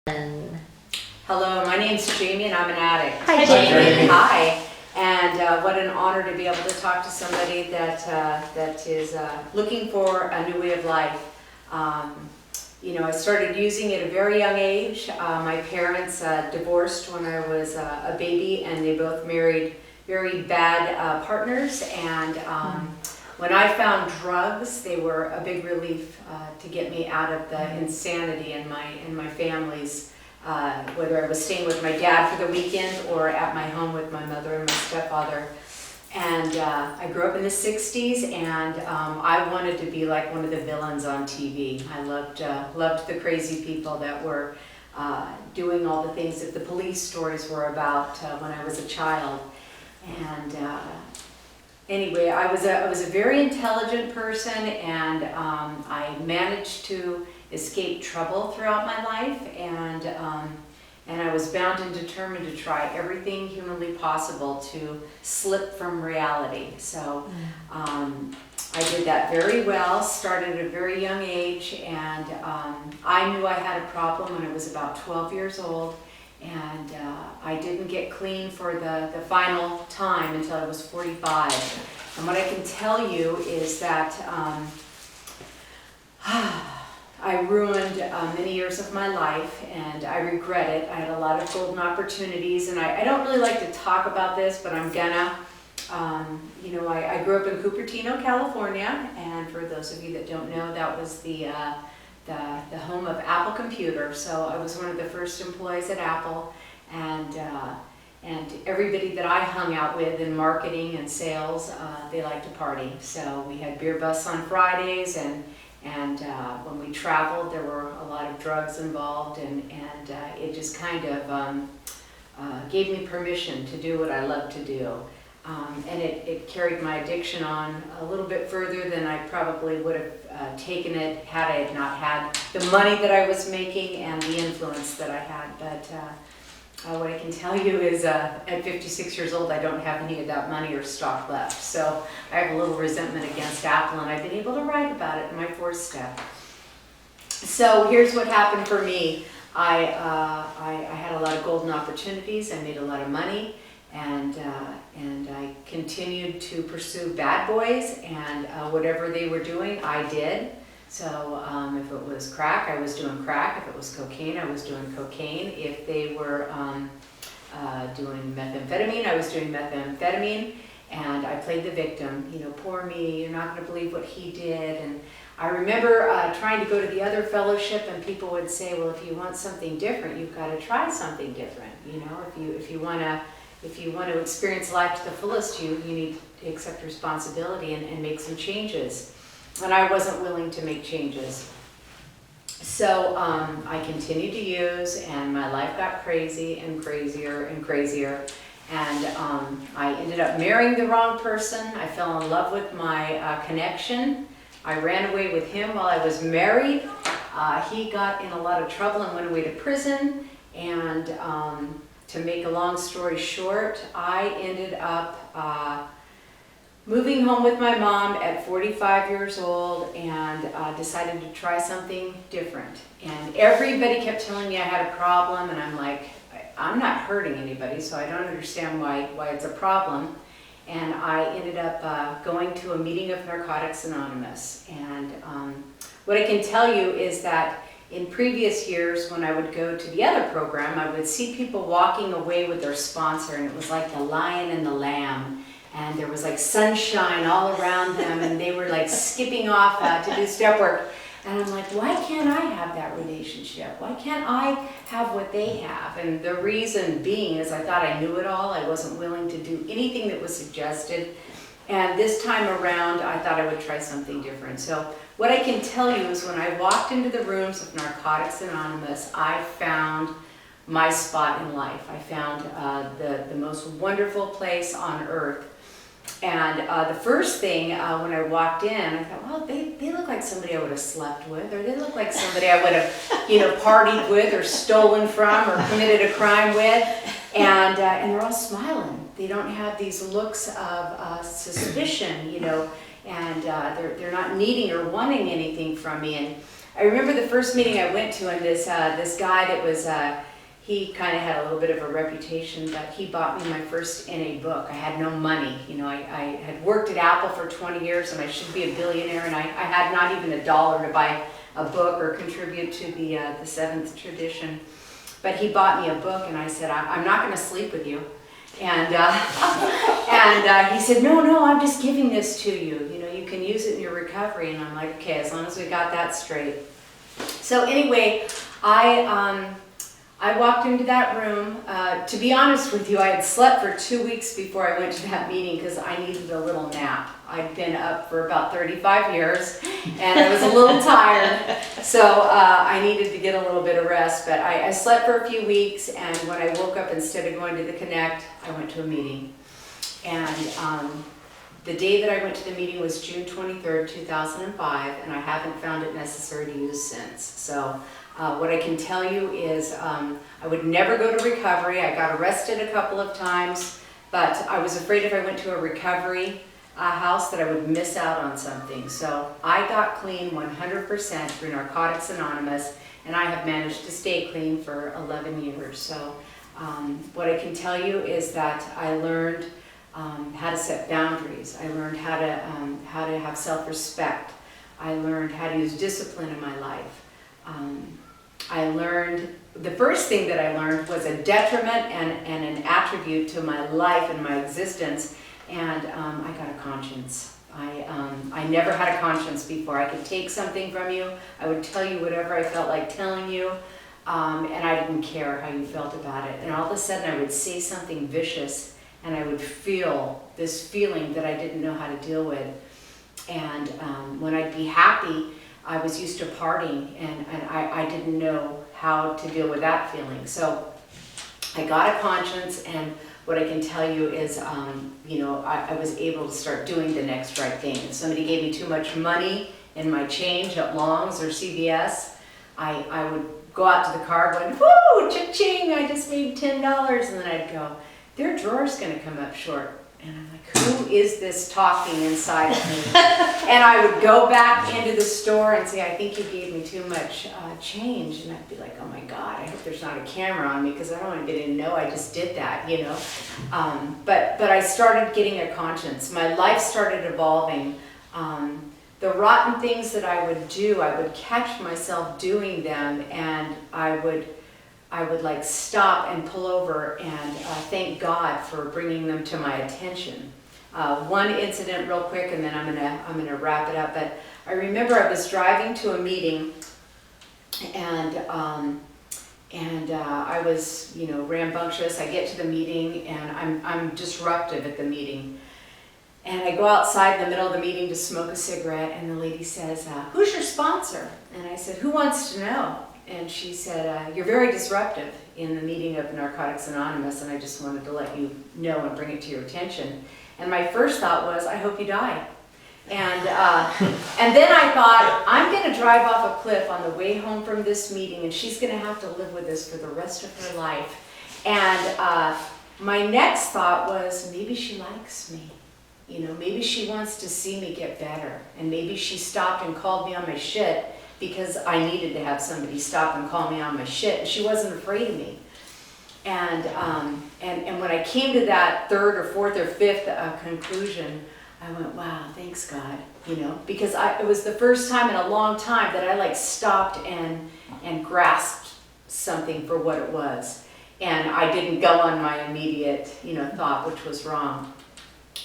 Hello, my name's Jamie and I'm an addict. Hi, Jamie. Hi, and what an honor to be able to talk to somebody that is looking for a new way of life. I started using it at a very young age. My parents divorced when I was a baby, and they both married very bad partners. And when I found drugs, they were a big relief to get me out of the insanity in my family's. Whether I was staying with my dad for the weekend or at my home with my mother and my stepfather. And I grew up in the 60s, and I wanted to be like one of the villains on TV. I loved the crazy people that were doing all the things that the police stories were about when I was a child. And anyway, I was a very intelligent person, and I managed to escape trouble throughout my life, and I was bound and determined to try everything humanly possible to slip from reality. So I did that very well, started at a very young age, and I knew I had a problem when I was about 12 years old, and I didn't get clean for the final time until I was 45. And what I can tell you is that I ruined many years of my life, and I regret it. I had a lot of golden opportunities, and I don't really like to talk about this, but I'm gonna. I grew up in Cupertino, California, and for those of you that don't know, that was the home of Apple Computer. So I was one of the first employees at Apple, and everybody that I hung out with in marketing and sales, they liked to party. So we had beer busts on Fridays, and when we traveled, there were a lot of drugs involved, and it just kind of gave me permission to do what I love to do. And it carried my addiction on a little bit further than I probably would have taken it had I not had the money that I was making and the influence that I had. But what I can tell you is at 56 years old, I don't have any of that money or stock left. So I have a little resentment against Apple, and I've been able to write about it in my 4th step. So here's what happened for me. I had a lot of golden opportunities. I made a lot of money, and I continued to pursue bad boys, and whatever they were doing, I did. So if it was crack, I was doing crack. If it was cocaine, I was doing cocaine. If they were doing methamphetamine, I was doing methamphetamine. And I played the victim. Poor me, you're not going to believe what he did. And I remember trying to go to the other fellowship, and people would say, well, if you want something different, you've got to try something different. If you want to experience life to the fullest, you need to accept responsibility and make some changes. And I wasn't willing to make changes. So I continued to use, and my life got crazy and crazier and crazier. And I ended up marrying the wrong person. I fell in love with my connection. I ran away with him while I was married. He got in a lot of trouble and went away to prison. And to make a long story short, I ended up moving home with my mom at 45 years old, and decided to try something different. And everybody kept telling me I had a problem, and I'm like, I'm not hurting anybody, so I don't understand why it's a problem. And I ended up going to a meeting of Narcotics Anonymous. And what I can tell you is that in previous years, when I would go to the other program, I would see people walking away with their sponsor, and it was like the lion and the lamb. And there was like sunshine all around them, and they were like skipping off to do step work. And I'm like, why can't I have that relationship? Why can't I have what they have? And the reason being is I thought I knew it all. I wasn't willing to do anything that was suggested. And this time around, I thought I would try something different. So what I can tell you is when I walked into the rooms of Narcotics Anonymous, I found my spot in life. I found the most wonderful place on earth. And the first thing when I walked in, I thought, well, they look like somebody I would have slept with, or they look like somebody I would have, partied with, or stolen from, or committed a crime with. And they're all smiling. They don't have these looks of suspicion, and they're not needing or wanting anything from me. And I remember the first meeting I went to, and this guy that was, he kind of had a little bit of a reputation, but he bought me my first NA book. I had no money. You know, I had worked at Apple for 20 years, and I should be a billionaire, and I had not even $1 to buy a book or contribute to the seventh tradition. But he bought me a book, and I said, I'm not going to sleep with you. And he said, no, I'm just giving this to you. You know, you can use it in your recovery. And I'm like, okay, as long as we got that straight. So anyway, I walked into that room. To be honest with you, I had slept for 2 weeks before I went to that meeting because I needed a little nap. I'd been up for about 35 years and I was a little tired, so I needed to get a little bit of rest. But I slept for a few weeks, and when I woke up, instead of going to the Connect, I went to a meeting. And the day that I went to the meeting was June 23rd, 2005, and I haven't found it necessary to use since. So what I can tell you is I would never go to recovery. I got arrested a couple of times, but I was afraid if I went to a recovery house that I would miss out on something. So I got clean 100% through Narcotics Anonymous, and I have managed to stay clean for 11 years. So what I can tell you is that I learned how to set boundaries. I learned how to have self-respect. I learned how to use discipline in my life. I learned, the first thing that I learned was a detriment and an attribute to my life and my existence, and I got a conscience. I never had a conscience before. I could take something from you, I would tell you whatever I felt like telling you, and I didn't care how you felt about it. And all of a sudden I would say something vicious, and I would feel this feeling that I didn't know how to deal with. And when I'd be happy, I was used to partying, and I didn't know how to deal with that feeling. So I got a conscience, and what I can tell you is, you know, I was able to start doing the next right thing. If somebody gave me too much money in my change at Long's or CVS, I would go out to the car going, whoo, cha-ching, I just made $10. And then I'd go, their drawer's gonna come up short. And I'm like, who is this talking inside of me? And I would go back into the store and say, I think you gave me too much change. And I'd be like, oh my God, I hope there's not a camera on me because I don't want anybody to know I just did that, you know. But I started getting a conscience. My life started evolving. The rotten things that I would do, I would catch myself doing them, and I would like stop and pull over and thank God for bringing them to my attention. One incident real quick, and then I'm gonna wrap it up. But I remember I was driving to a meeting, and I was, you know, rambunctious. I get to the meeting, and I'm disruptive at the meeting. And I go outside in the middle of the meeting to smoke a cigarette, and the lady says, who's your sponsor? And I said, who wants to know? And she said, you're very disruptive in the meeting of Narcotics Anonymous, and I just wanted to let you know and bring it to your attention. And my first thought was, I hope you die. And then I thought, I'm going to drive off a cliff on the way home from this meeting, and she's going to have to live with this for the rest of her life. And my next thought was, maybe she likes me. You know, maybe she wants to see me get better. And maybe she stopped and called me on my shit because I needed to have somebody stop and call me on my shit. And she wasn't afraid of me. And when I came to that third or fourth or fifth conclusion, I went, wow, thanks God, you know, because it was the first time in a long time that I like stopped and grasped something for what it was. And I didn't go on my immediate, you know, thought, which was wrong.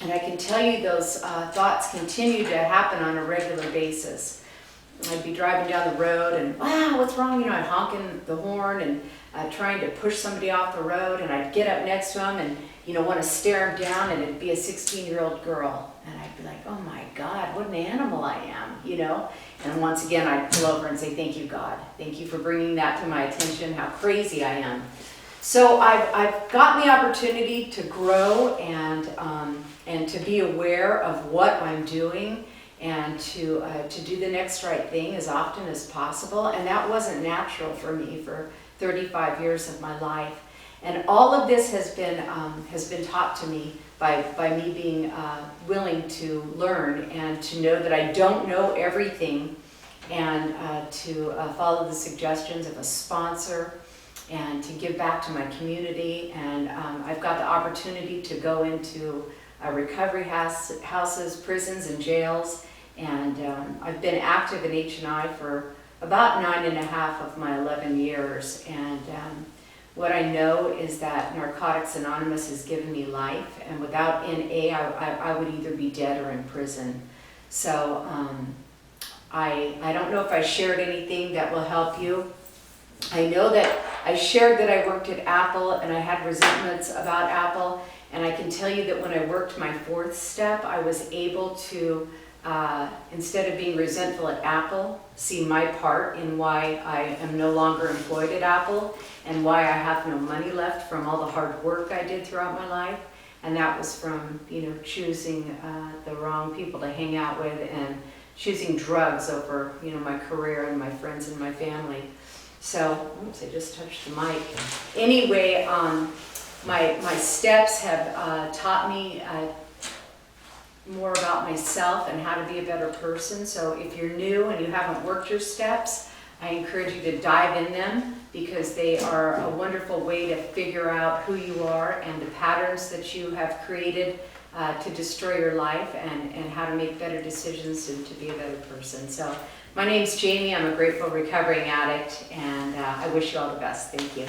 And I can tell you those thoughts continue to happen on a regular basis. I'd be driving down the road and, wow, what's wrong? You know, I'd honking the horn and trying to push somebody off the road, and I'd get up next to them and, you know, want to stare them down, and it'd be a 16-year-old girl. And I'd be like, oh my God, what an animal I am, you know? And once again, I'd pull over and say, thank you, God. Thank you for bringing that to my attention, how crazy I am. So I've gotten the opportunity to grow and to be aware of what I'm doing, and to do the next right thing as often as possible. And that wasn't natural for me for 35 years of my life. And all of this has been taught to me by me being willing to learn and to know that I don't know everything, and to follow the suggestions of a sponsor and to give back to my community. And I've got the opportunity to go into recovery houses, prisons, and jails. And I've been active in H&I for about 9.5 of my 11 years. And what I know is that Narcotics Anonymous has given me life, and without NA, I would either be dead or in prison. So I don't know if I shared anything that will help you. I know that I shared that I worked at Apple and I had resentments about Apple, and I can tell you that when I worked my 4th step, I was able to, instead of being resentful at Apple, see my part in why I am no longer employed at Apple and why I have no money left from all the hard work I did throughout my life. And that was from, choosing the wrong people to hang out with and choosing drugs over, my career and my friends and my family. So, oops, I just touched the mic. Anyway, my steps have taught me more about myself and how to be a better person. So if you're new and you haven't worked your steps, I encourage you to dive in them, because they are a wonderful way to figure out who you are and the patterns that you have created to destroy your life, and how to make better decisions and to be a better person. So my name's Jamie. I'm a grateful recovering addict, and I wish you all the best. Thank you.